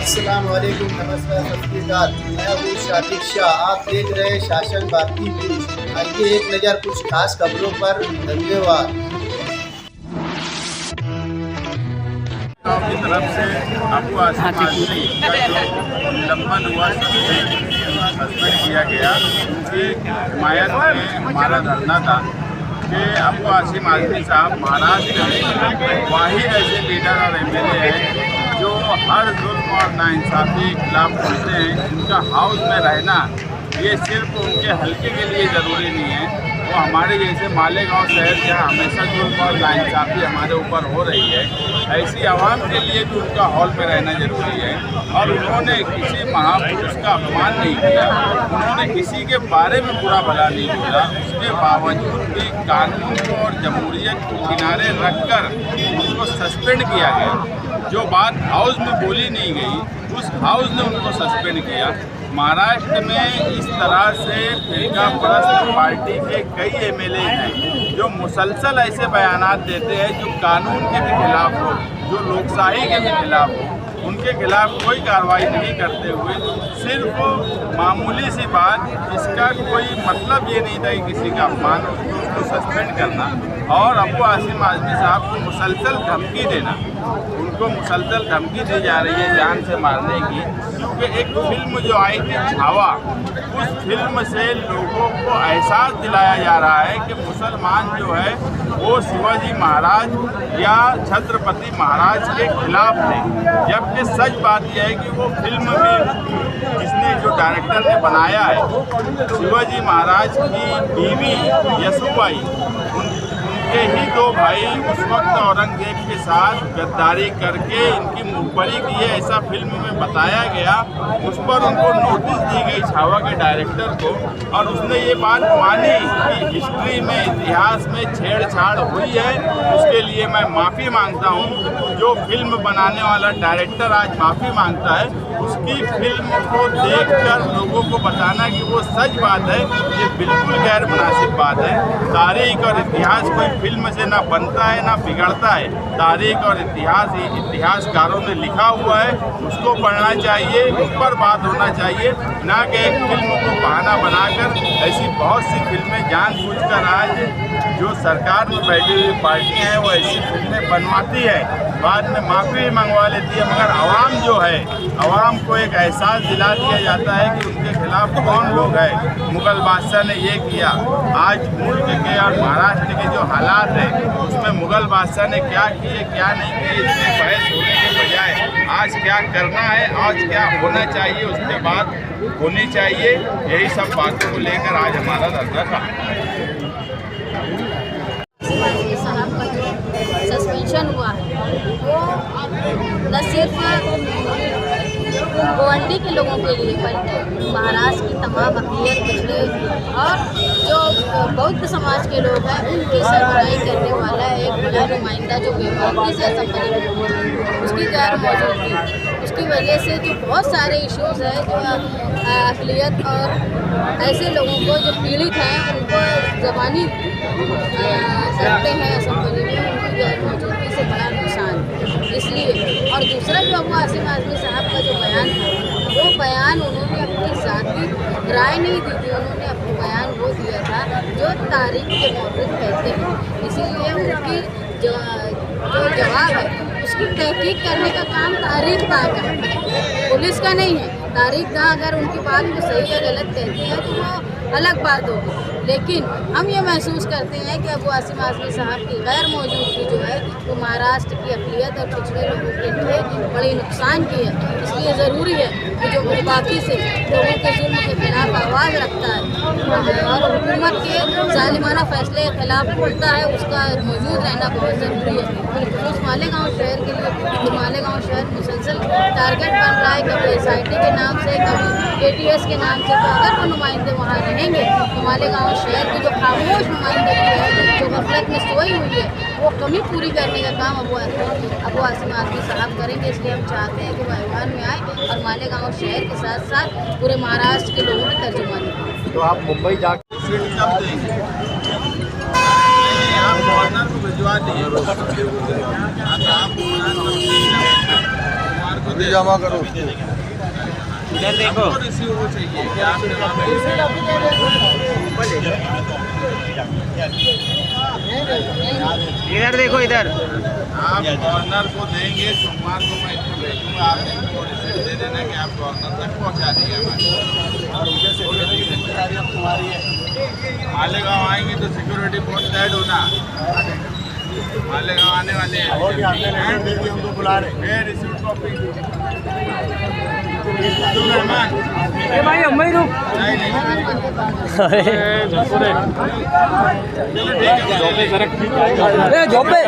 अस्सलाम वालेकुम, नमस्कार, सत श्री अकाल। मैं हूँ शातिक शाह। आप देख रहे हैं शासन भारती न्यूज। आइए एक नज़र कुछ खास खबरों पर। धन्यवाद। की तरफ से अबू आसिम आजमी का जो निलंबन हुआ सस्पेंड किया गया, उनकी हिमायत में हमारा धरना था कि अबू आसिम आजमी साहब महाराष्ट्र में वाहिद ऐसे लीडर और एमएलए हैं जो हर जुल्म और नाइंसाफ़ी के खिलाफ बोलते हैं। उनका हाउस में रहना ये सिर्फ उनके हल्के के लिए ज़रूरी नहीं है, वो हमारे जैसे मालेगांव शहर जहाँ हमेशा जुल्म और नाइंसाफ़ी हमारे ऊपर हो रही है, ऐसी आवाम के लिए भी उनका हॉल में रहना ज़रूरी है। और उन्होंने किसी महापुरुष का अपमान नहीं किया, उन्होंने किसी के बारे में बुरा भला नहीं बोला। उसके बावजूद भी कानून और जमहूरियत को किनारे रखकर उनको सस्पेंड किया गया। जो बात हाउस में बोली नहीं गई, उस हाउस ने उनको सस्पेंड किया। महाराष्ट्र में इस तरह से फिरका परस्त पार्टी के कई एमएलए हैं जो मुसलसल ऐसे बयानात देते हैं जो कानून के भी खिलाफ हो, जो लोकशाही के भी खिलाफ हो। उनके खिलाफ कोई कार्रवाई नहीं करते हुए सिर्फ मामूली सी बात, जिसका कोई मतलब ये नहीं था कि किसी का अपमान, उसको सस्पेंड करना और अबू आसिम आजमी साहब को मुसलसल धमकी देना। उनको मुसलसल धमकी दी जा रही है जान से मारने की, क्योंकि एक फिल्म जो आई थी छावा, उस फिल्म से लोगों को एहसास दिलाया जा रहा है कि मुसलमान जो है वो शिवाजी महाराज या छत्रपति महाराज के खिलाफ थे। जबकि सच बात यह है कि वो फिल्म में जिसने जो डायरेक्टर ने बनाया है, शिवाजी महाराज की बीवी यशोबाई, उनके ही दो भाई उस वक्त औरंगजेब के साथ गद्दारी करके इनकी मुखबरी की है, ऐसा फिल्म में बताया गया। उस पर उनको नोटिस दी गई छावा के डायरेक्टर को, और उसने ये बात मानी कि हिस्ट्री में, इतिहास में छेड़छाड़ हुई है। उसके लिए मैं माफ़ी मांगता हूँ। जो फिल्म बनाने वाला डायरेक्टर आज माफ़ी मांगता है, उसकी फिल्म को देखकर लोगों को बताना कि वो सच बात है, ये बिल्कुल गैर मुनासिब बात है। तारीख और इतिहास कोई फिल्म से ना बनता है ना बिगड़ता है। तारीख और इतिहासकारों ने लिखा हुआ है, उसको पढ़ना चाहिए, उस पर बात होना चाहिए, ना कि एक फिल्म को बहाना बनाकर। ऐसी बहुत सी फिल्में जानबूझकर आज जो सरकार में बैठी हुई पार्टियां हैं वो ऐसी फिल्में बनवाती है, बाद में माफ़ी भी मंगवा लेती है। मगर आवाम जो है, आवाम को एक एहसास दिला दिया जाता है कि उनके खिलाफ कौन लोग हैं। मुग़ल बादशाह ने ये किया। आज मुल्क के और महाराष्ट्र के जो हालात हैं उसमें मुग़ल बादशाह ने क्या किए क्या नहीं किए, इसमें बहस होने के बजाय आज क्या करना है, आज क्या होना चाहिए, उसके बाद होनी चाहिए। यही सब बातों को लेकर आज हमारा धरना था। साहब का जो सस्पेंशन हुआ है वो न सिर्फ गोवंडी के लोगों के लिए बल्कि महाराष्ट्र की तमाम अक़लियत, पिछड़े और जो बौद्ध समाज के लोग हैं उनकी सरबराही करने वाला एक बड़ा नुमाइंदा जो बेबाकी से असम्बली में उसकी गैर मौजूदगी, उसकी वजह से जो बहुत सारे इश्यूज़ हैं जो अक़लियत और ऐसे लोगों को जो पीड़ित हैं उनको ज़बानी करते हैं असम्बली में, उनकी गैर मौजूदगी से बड़ा नुकसान। इसलिए और दूसरा जो अबू आसिम आजमी साहब का जो बयान था, वो बयान उन्होंने अपनी ज़ाती राय नहीं दी थी, उन्होंने अपना बयान वो दिया था जो तारीख के मौजूद कहते हैं। इसीलिए उनकी जो जवाब है उसकी तहकीक करने का काम तारीख का है, पुलिस का नहीं है। तारीख का अगर उनकी बात को सही या गलत कहती है तो वो अलग बात होगी, लेकिन हम ये महसूस करते हैं कि अबू आसिम आजमी साहब की गैर मौजूदगी जो है वो महाराष्ट्र की अक़लियत और पिछड़े लोगों के लिए बड़ी नुकसान की है। इसलिए ज़रूरी है कि जो बाकी से लोगों के जुल्म के खिलाफ आवाज़ रखता है और हुकूमत के ज़ालिमाना फैसले के खिलाफ बोलता है, उसका मौजूद रहना बहुत ज़रूरी है। उस मालेगांव शहर के लिए तो मालेगांव शहर मुसलसल टारगेट बन रहा है, कभी SIT के नाम से, कभी ATS के नाम से। तो अगर वो नुमाइंदे वहाँ रहेंगे तो मालेगांव शहर की जो खामोश नुमाइंदगी है, जो गफलत में सोई हुई है, वो कमी पूरी करने का काम अबू आसिम आजमी साहब करेंगे। इसलिए हम चाहते हैं कि वो ऐवान में आए और मालेगांव शहर के साथ साथ पूरे महाराष्ट्र के लोगों की तर्जुमानी करें। तो आप मुंबई जा गवर्नर को भिजवा दिए। जल्दी जमा करो इधर देखो रिसीव हो चाहिए क्या आप जमा इधर देखो इधर आप गवर्नर को देंगे, सोमवार को मैं इसको भेजूंगा, आप इनको रिसीव दे देना कि आप गवर्नर तक पहुंचा दिए हमारे। मालेगांव आएंगे तो सिक्योरिटी फोर्स ऐड होना, मालेगांव आने वाले हैं, उनको बुला रहे हैं। रिसीव कॉपी भाई अम्मा रुक नहीं झोपे